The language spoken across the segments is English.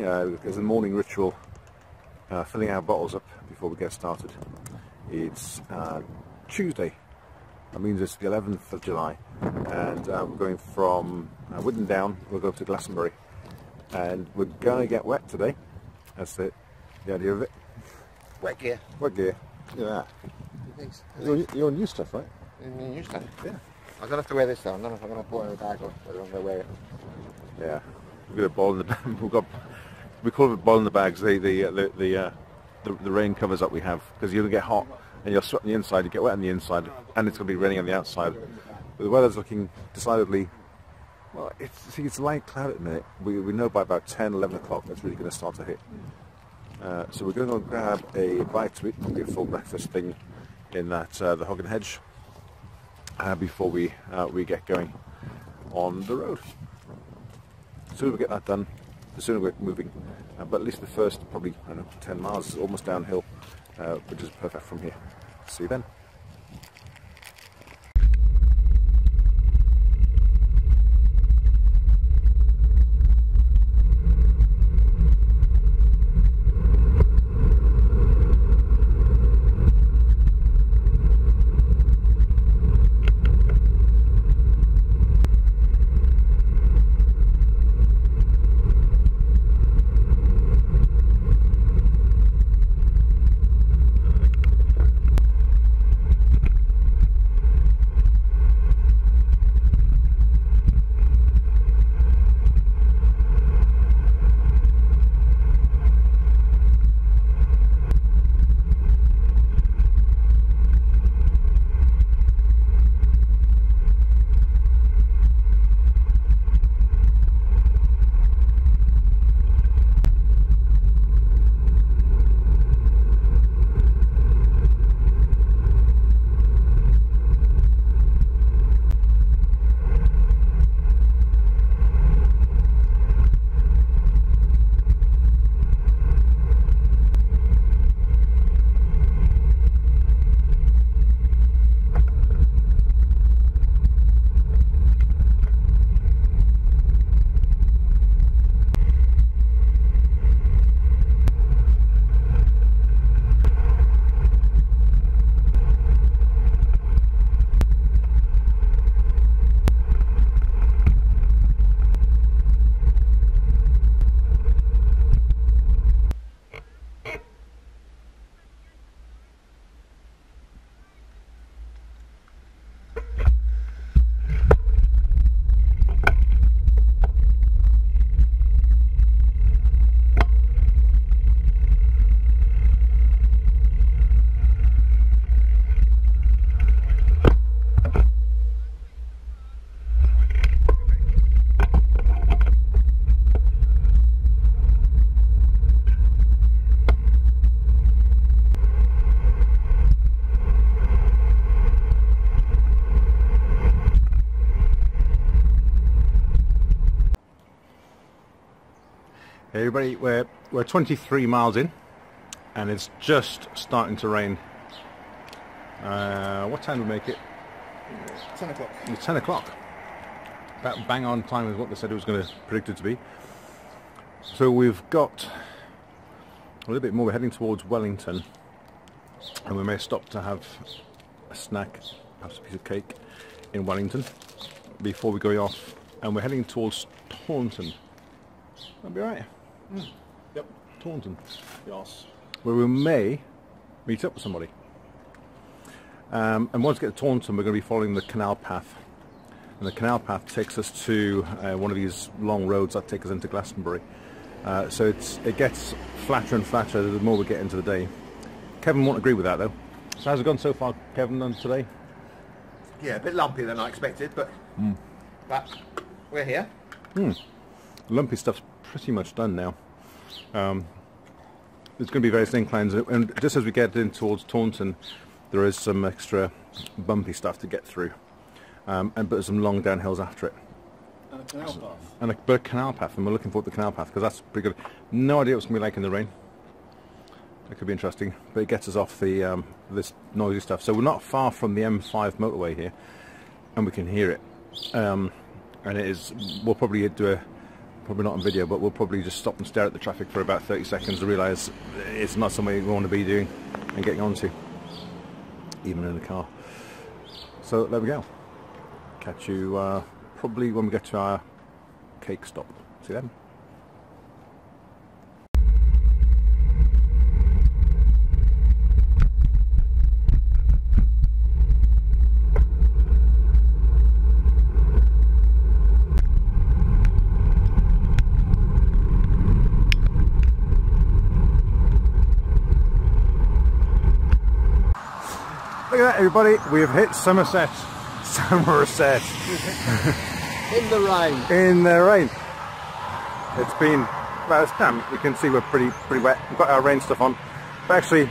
as a morning ritual, filling our bottles up before we get started. It's Tuesday. That means it's the 11th of July, and we're going from Whiddon down. We'll go to Glastonbury, and we're going to get wet today. That's the idea of it. Wet gear. Wet gear. Look at that. You're on new stuff, right? New stuff? Yeah. I don't have to wear this though. I don't know if I'm going to put it in a bag or whether I'm going to wear it. Yeah. We've got a ball in the bag. We call it a ball in the bags. The rain covers that we have, because you're going to get hot and you'll sweat on the inside, you get wet on the inside, and it's going to be raining on the outside. But the weather's looking decidedly, well, it's light cloud at the minute. We know by about 10, 11 o'clock it's really going to start to hit. So we're going to go grab a bite to eat. It'll be a full breakfast thing in that the Hog and Hedge before we get going on the road. The sooner we get that done, the sooner we're moving. But at least the first probably, I don't know, 10 miles is almost downhill, which is perfect from here. See you then. Hey everybody, we're 23 miles in, and it's just starting to rain. What time did we make it? 10 o'clock. It's 10 o'clock. About bang on time is what they said it was going to predict it to be. So we've got a little bit more. We're heading towards Wellington, and we may stop to have a snack, perhaps a piece of cake in Wellington before we go off. And we're heading towards Taunton. That'll be right. Yep, Taunton. Yes. Where we may meet up with somebody. And once we get to Taunton, we're going to be following the canal path. And the canal path takes us to one of these long roads that take us into Glastonbury. So it gets flatter and flatter the more we get into the day. Kevin won't agree with that though. So how's it gone so far, Kevin, on today? Yeah, a bit lumpier than I expected, but we're here. Lumpy stuff's pretty much done now. There's going to be various inclines, and just as we get in towards Taunton, there is some extra bumpy stuff to get through, but there's some long downhills after it. And a canal path. And a canal path, and we're looking forward to the canal path because that's pretty good. No idea what it's going to be like in the rain. That could be interesting, but it gets us off the this noisy stuff. So we're not far from the M5 motorway here, and we can hear it. And it is. We'll probably do probably not on video, but we'll probably just stop and stare at the traffic for about 30 seconds to realise it's not something we want to be doing and getting onto, even in the car. So there we go. Catch you probably when we get to our cake stop. See you then. Look at that, everybody, we have hit Somerset. Somerset. In the rain. In the rain. It's been, well, it's damn, you can see we're pretty wet. We've got our rain stuff on. But actually,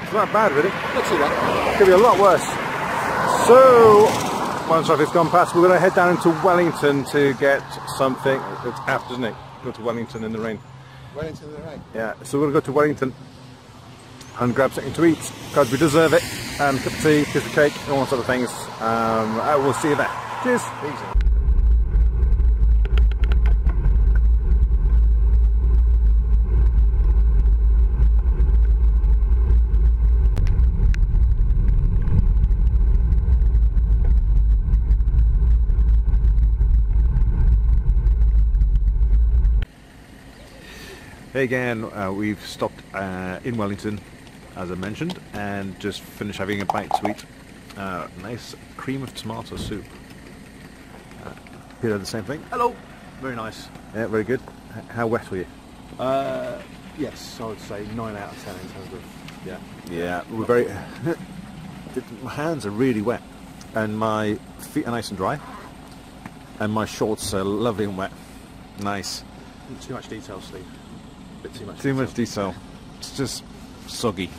it's not bad, really. Not too bad. It could be a lot worse. So, once traffic's gone past, we're going to head down into Wellington to get something. It's apt, isn't it? Go to Wellington in the rain. Wellington in the rain? Yeah, so we're going to go to Wellington and grab something to eat, because we deserve it, and cup of tea, piece of cake, and all sort of things. I will see you there. Cheers! Easy. Hey again, we've stopped in Wellington, as I mentioned, and just finished having a bite to eat. Nice cream of tomato soup. Peter, the same thing? Hello. Very nice. Yeah, very good. How wet were you? Yes, I would say 9 out of 10 in terms of, yeah. Yeah, we're very... My hands are really wet, and my feet are nice and dry, and my shorts are lovely and wet. Nice. Too much detail, Steve. Bit too much. Too much detail. It's just soggy.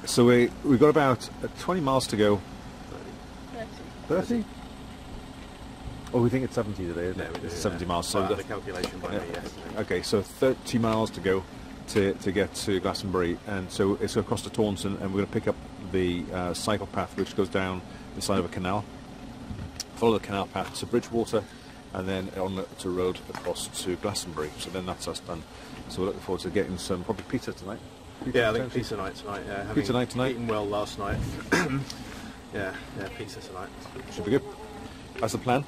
So we've got about 20 miles to go. 30? Oh, we think it's 70 today, isn't it? We do, It's 70 miles. So the calculation by me yesterday. okay, so 30 miles to go to get to Glastonbury, and so it's across to Taunton, and we're going to pick up the cycle path which goes down the side of a canal. Follow the canal path to Bridgewater, and then on to road across to Glastonbury. So then that's us done. So we're looking forward to getting some probably pizza tonight. Yeah, I think pizza night tonight. Yeah, Pizza night tonight. Eaten well last night. yeah, pizza tonight. Should be good. That's the plan.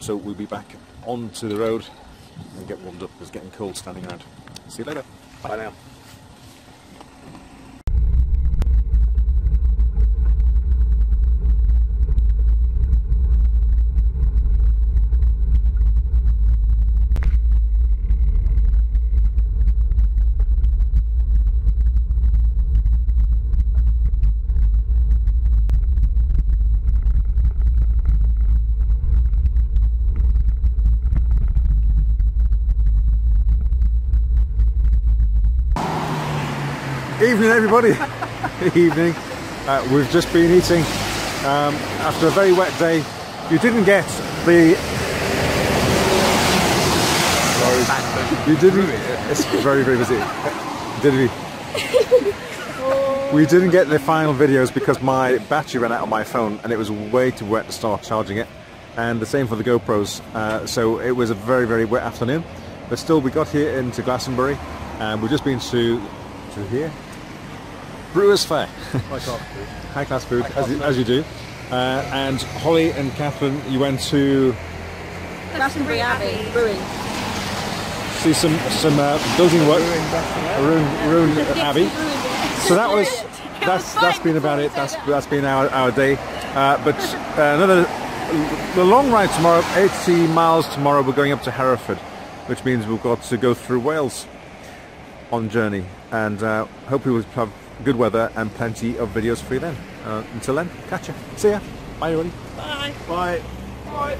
So we'll be back onto the road and get warmed up. It's getting cold standing around. See you later. Bye now. Evening, everybody. Evening. We've just been eating after a very wet day. You didn't get the... Sorry. You didn't... It's very, very busy. Did we? We didn't get the final videos because my battery ran out on my phone and it was way too wet to start charging it. And the same for the GoPros. So it was a very, very wet afternoon. But still, we got here into Glastonbury and we've just been to here. Brewers Fair. High class food, as you do. And Holly and Catherine, you went to Glastonbury Abbey Brewing. see some building work, ruined Abbey. So that's been about it. That's been our day. But the long ride tomorrow, 80 miles tomorrow. We're going up to Hereford, which means we've got to go through Wales on journey. And hopefully we'll have good weather and plenty of videos for you then. Until then, catch you. See ya. Bye everybody. Bye. Bye. Right.